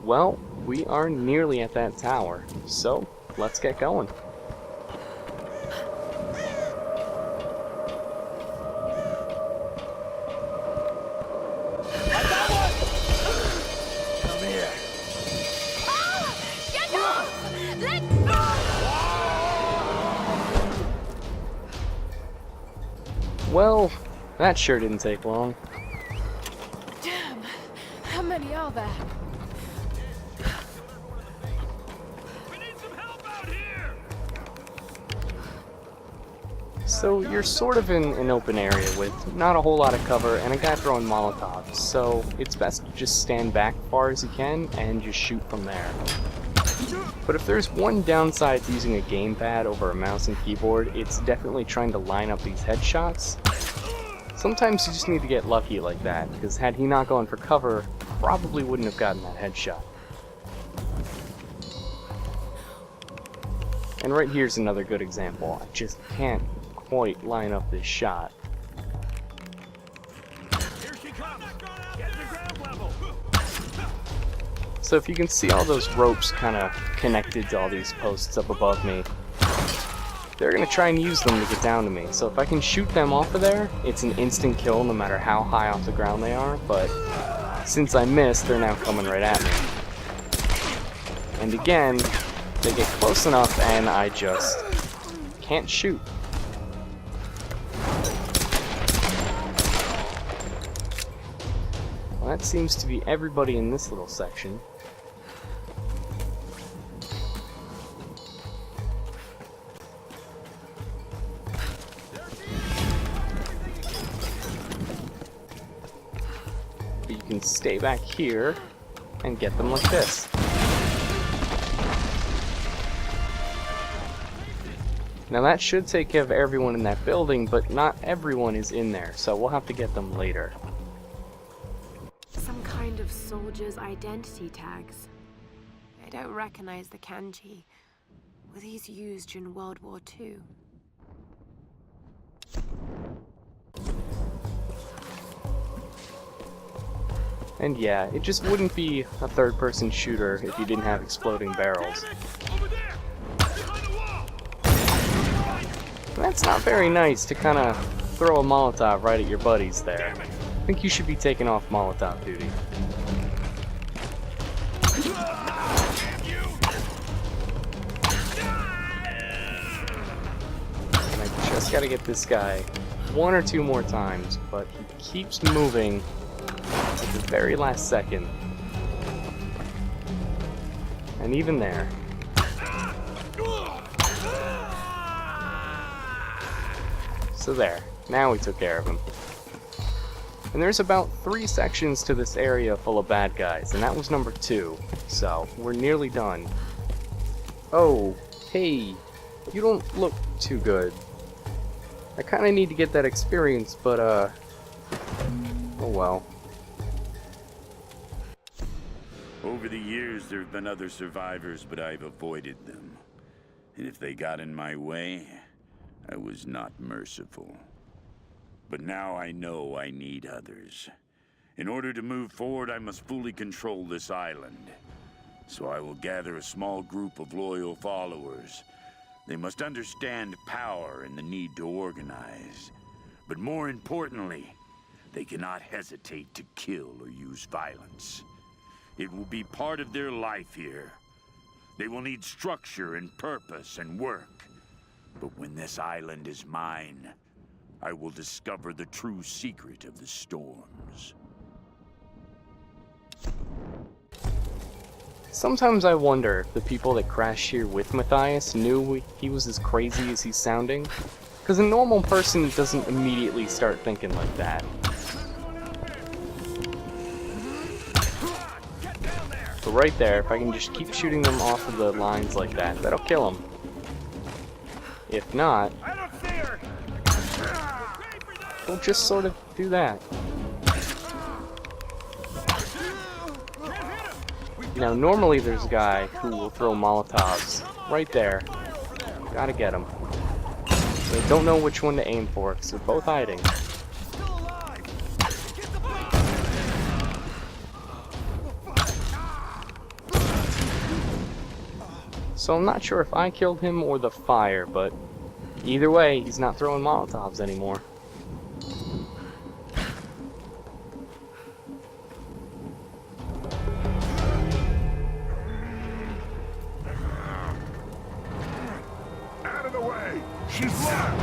Well, we are nearly at that tower, so let's get going. Come here. Get off! Let Well, that sure didn't take long. Damn! How many are there? We need some help out here. So you're sort of in an open area with not a whole lot of cover and a guy throwing Molotovs, so it's best to just stand back as far as you can and just shoot from there. But if there's one downside to using a gamepad over a mouse and keyboard, it's definitely trying to line up these headshots. Sometimes you just need to get lucky like that, because had he not gone for cover, probably wouldn't have gotten that headshot. And right here's another good example. I just can't quite line up this shot. Here she comes. Get to ground level. So if you can see all those ropes kind of connected to all these posts up above me, they're going to try and use them to get down to me. So if I can shoot them off of there, it's an instant kill no matter how high off the ground they are, but since I missed, they're now coming right at me. And again, they get close enough and I just can't shoot. Well, that seems to be everybody in this little section. But you can stay back here and get them like this. Now that should take care of everyone in that building, but not everyone is in there, so we'll have to get them later. Some kind of soldier's identity tags. I don't recognize the kanji. Were these used during World War II? And yeah, it just wouldn't be a third-person shooter if you didn't have exploding barrels. Over there. Behind the wall. That's not very nice to kind of throw a Molotov right at your buddies there. I think you should be taking off Molotov duty. And I just gotta get this guy one or two more times, but he keeps moving at the very last second. And even there. So there, now we took care of him. And there's about 3 sections to this area full of bad guys, and that was number 2, so we're nearly done. Oh, hey, you don't look too good. I kinda need to get that experience, but oh well. Over the years, there have been other survivors, but I've avoided them. And if they got in my way, I was not merciful. But now I know I need others. In order to move forward, I must fully control this island. So I will gather a small group of loyal followers. They must understand power and the need to organize. But more importantly, they cannot hesitate to kill or use violence. It will be part of their life here. They will need structure and purpose and work. But when this island is mine, I will discover the true secret of the storms. Sometimes I wonder if the people that crashed here with Matthias knew he was as crazy as he's sounding. Because a normal person doesn't immediately start thinking like that. But right there, if I can just keep shooting them off of the lines like that, that'll kill them. If not, I don't see her. we'll just sort of do that. Now, normally there's a guy who will throw Molotovs right there. Gotta get him. They don't know which one to aim for because they're both hiding. So I'm not sure if I killed him or the fire, but either way, he's not throwing Molotovs anymore. Out of the way! She's locked!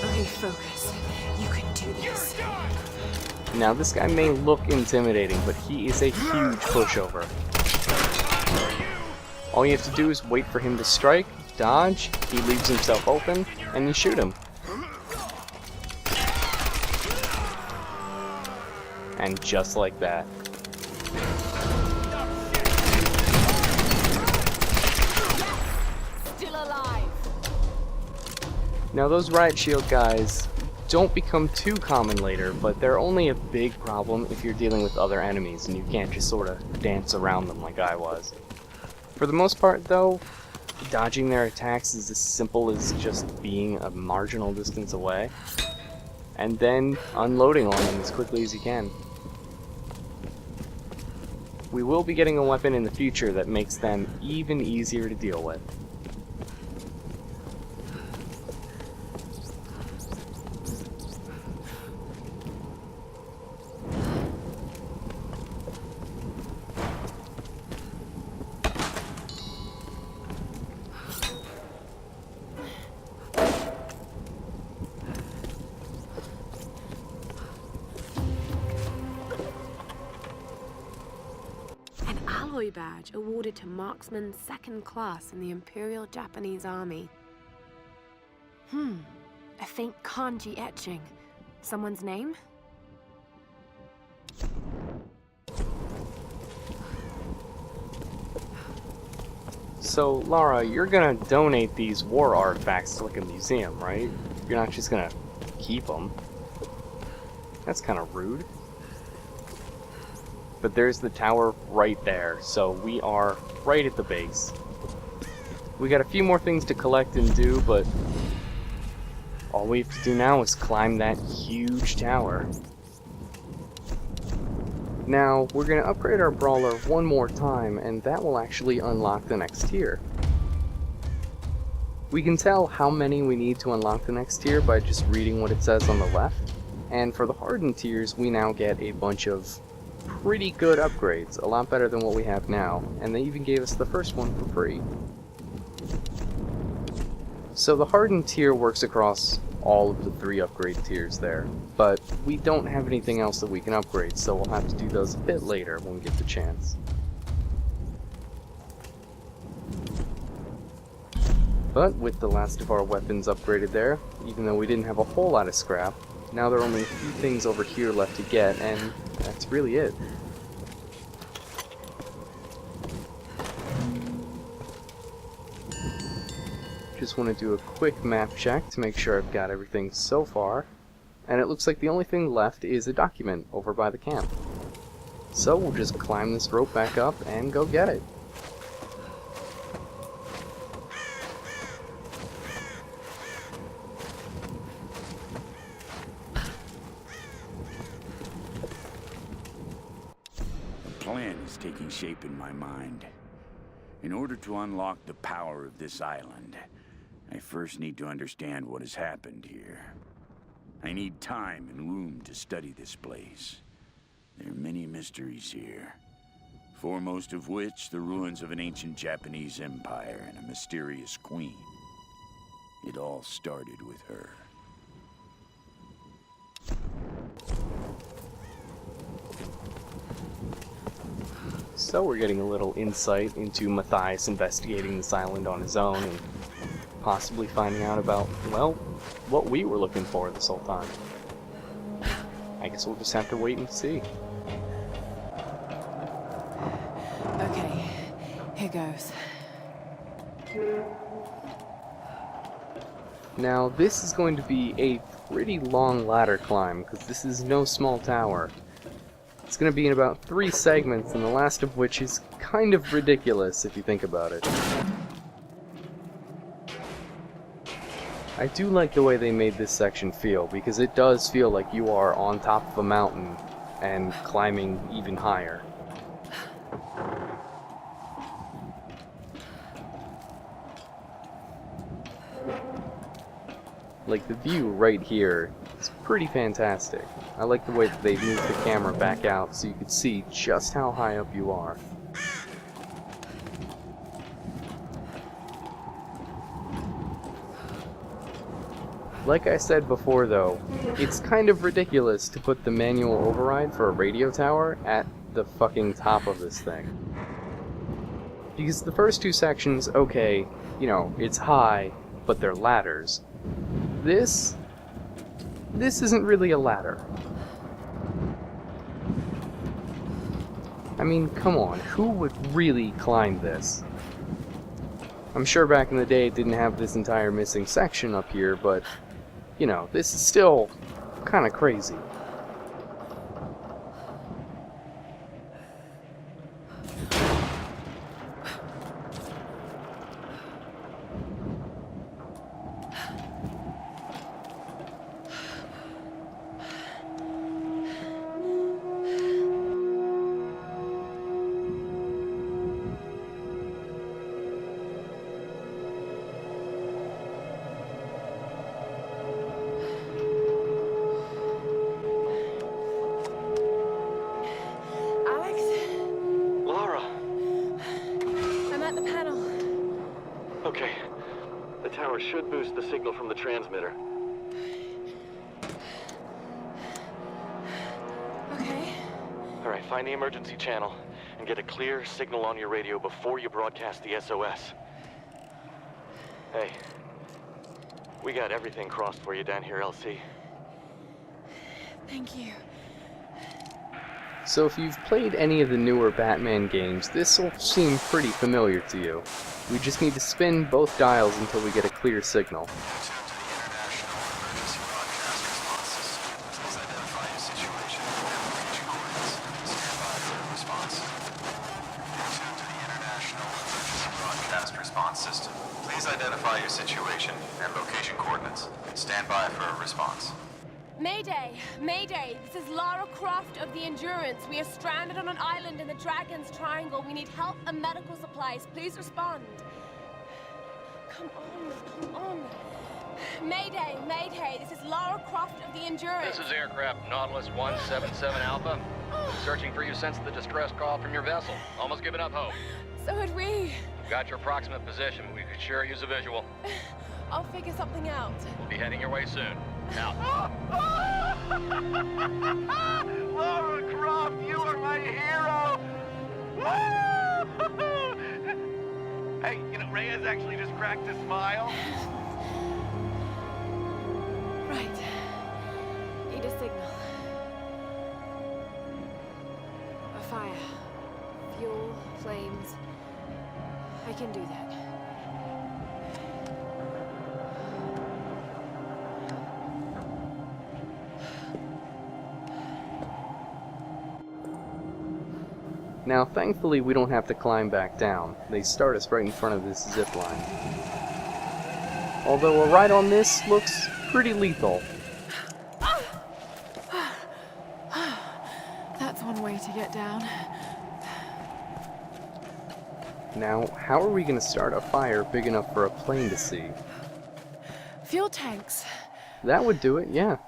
Okay, focus. You can do this. Now this guy may look intimidating, but he is a huge pushover. All you have to do is wait for him to strike, dodge, he leaves himself open, and you shoot him. And just like that. Still alive. Now those riot shield guys don't become too common later, but they're only a big problem if you're dealing with other enemies and you can't just sort of dance around them like I was. For the most part though, dodging their attacks is as simple as just being a marginal distance away, and then unloading on them as quickly as you can. We will be getting a weapon in the future that makes them even easier to deal with. Alloy badge awarded to marksman 2nd class in the Imperial Japanese Army. A faint kanji etching. Someone's name? So, Lara, you're gonna donate these war artifacts to like a museum, right? You're not just gonna keep them. That's kind of rude. But there's the tower right there, so we are right at the base. We got a few more things to collect and do, but all we have to do now is climb that huge tower. Now, we're going to upgrade our brawler one more time, and that will actually unlock the next tier. We can tell how many we need to unlock the next tier by just reading what it says on the left, and for the hardened tiers, we now get a bunch of pretty good upgrades, a lot better than what we have now, and they even gave us the first one for free. So the hardened tier works across all of the 3 upgrade tiers there, but we don't have anything else that we can upgrade, so we'll have to do those a bit later when we get the chance. But with the last of our weapons upgraded there, even though we didn't have a whole lot of scrap, now there are only a few things over here left to get, and that's really it. Just want to do a quick map check to make sure I've got everything so far, and it looks like the only thing left is a document over by the camp. So we'll just climb this rope back up and go get it. A plan is taking shape in my mind. In order to unlock the power of this island, I first need to understand what has happened here. I need time and room to study this place. There are many mysteries here, foremost of which the ruins of an ancient Japanese empire and a mysterious queen. It all started with her. So we're getting a little insight into Matthias investigating this island on his own and possibly finding out about, well, what we were looking for this whole time. I guess we'll just have to wait and see. Okay, here goes. Now this is going to be a pretty long ladder climb because this is no small tower. It's going to be in about 3 segments, and the last of which is kind of ridiculous if you think about it. I do like the way they made this section feel, because it does feel like you are on top of a mountain and climbing even higher. Like, the view right here is pretty fantastic. I like the way that they moved the camera back out so you could see just how high up you are. Like I said before though, it's kind of ridiculous to put the manual override for a radio tower at the fucking top of this thing. Because the first two sections, okay, you know, it's high, but they're ladders. This isn't really a ladder. I mean, come on, who would really climb this? I'm sure back in the day it didn't have this entire missing section up here, but, you know, this is still kind of crazy. Okay. The tower should boost the signal from the transmitter. Okay. Alright, find the emergency channel and get a clear signal on your radio before you broadcast the SOS. Hey, we got everything crossed for you down here, LC. Thank you. So if you've played any of the newer Batman games, this will seem pretty familiar to you. We just need to spin both dials until we get a clear signal. Response system. Please identify your situation and location coordinates. Stand by for a response. Mayday! Mayday! This is Lara Croft of the Endurance. We are stranded on an island in the Dragon's Triangle. We need help and medical supplies. Please respond. Come on. Mayday! Mayday! This is Lara Croft of the Endurance. This is aircraft Nautilus 177 Alpha. Searching for you since the distress call from your vessel. Almost given up hope. So had we. Got your approximate position, but we could sure use a visual. I'll figure something out. We'll be heading your way soon. Out. Lara Croft, you are my hero! Hey, you know, Reyes actually just cracked a smile. Right. Need a signal. A fire. Fuel, flames. I can do that. Now, thankfully, we don't have to climb back down. They start us right in front of this zip line. Although a ride on this looks pretty lethal. That's one way to get down. Now, how are we going to start a fire big enough for a plane to see? Fuel tanks. That would do it, yeah.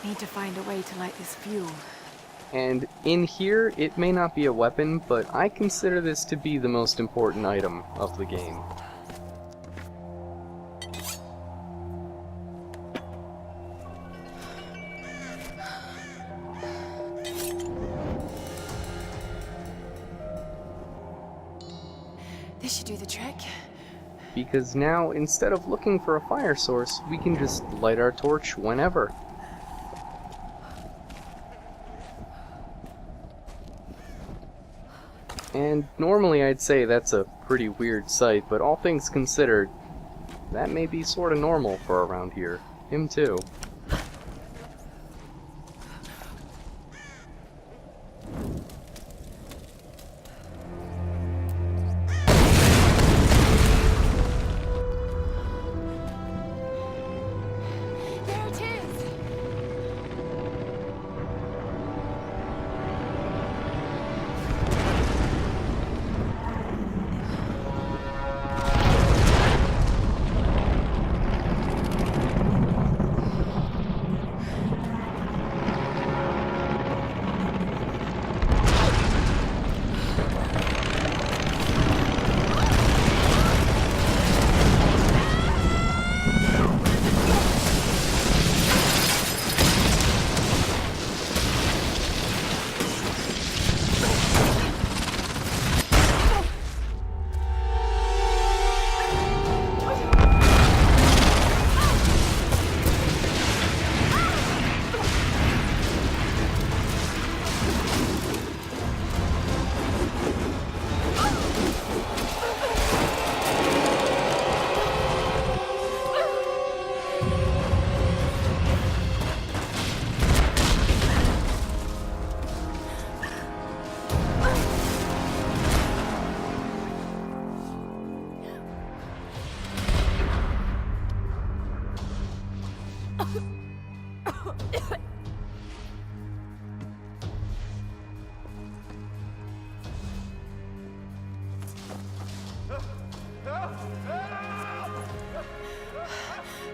Need to find a way to light this fuel. And in here, it may not be a weapon, but I consider this to be the most important item of the game. This should do the trick. Because now, instead of looking for a fire source, we can just light our torch whenever. And normally I'd say that's a pretty weird sight, but all things considered, that may be sorta normal for around here. Him too.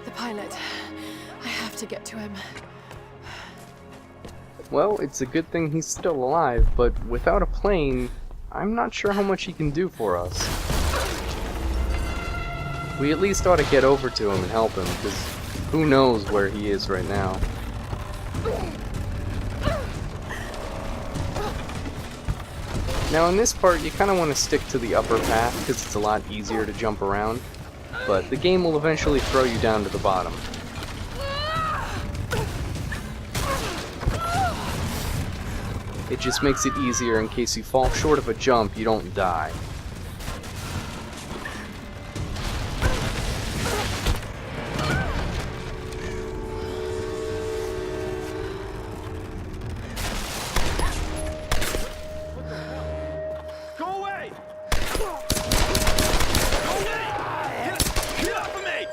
The pilot. I have to get to him. Well, it's a good thing he's still alive, but without a plane, I'm not sure how much he can do for us. We at least ought to get over to him and help him, because who knows where he is right now. Now in this part, you kind of want to stick to the upper path, because it's a lot easier to jump around, but the game will eventually throw you down to the bottom. It just makes it easier in case you fall short of a jump, you don't die. Go away! Go away! Get off of me!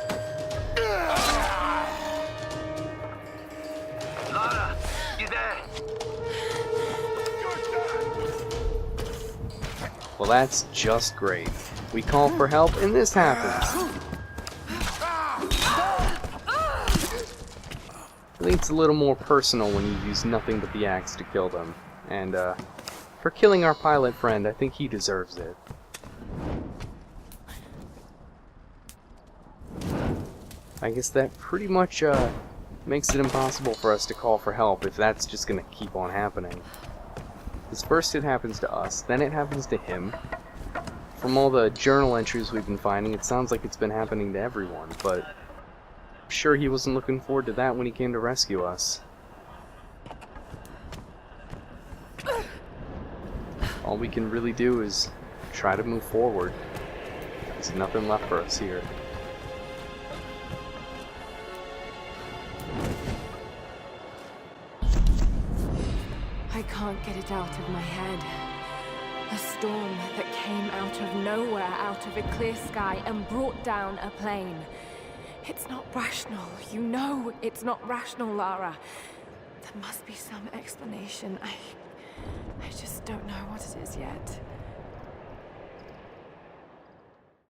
Lara, you there? Well, that's just great. We call for help, and this happens. I think it's a little more personal when you use nothing but the axe to kill them. And, for killing our pilot friend, I think he deserves it. I guess that pretty much, makes it impossible for us to call for help if that's just gonna keep on happening. Because first it happens to us, then it happens to him. From all the journal entries we've been finding, it sounds like it's been happening to everyone, but I'm sure he wasn't looking forward to that when he came to rescue us. All we can really do is try to move forward. There's nothing left for us here. I can't get it out of my head. A storm that came out of nowhere, out of a clear sky, and brought down a plane. It's not rational. You know it's not rational, Lara. There must be some explanation. I just don't know what it is yet.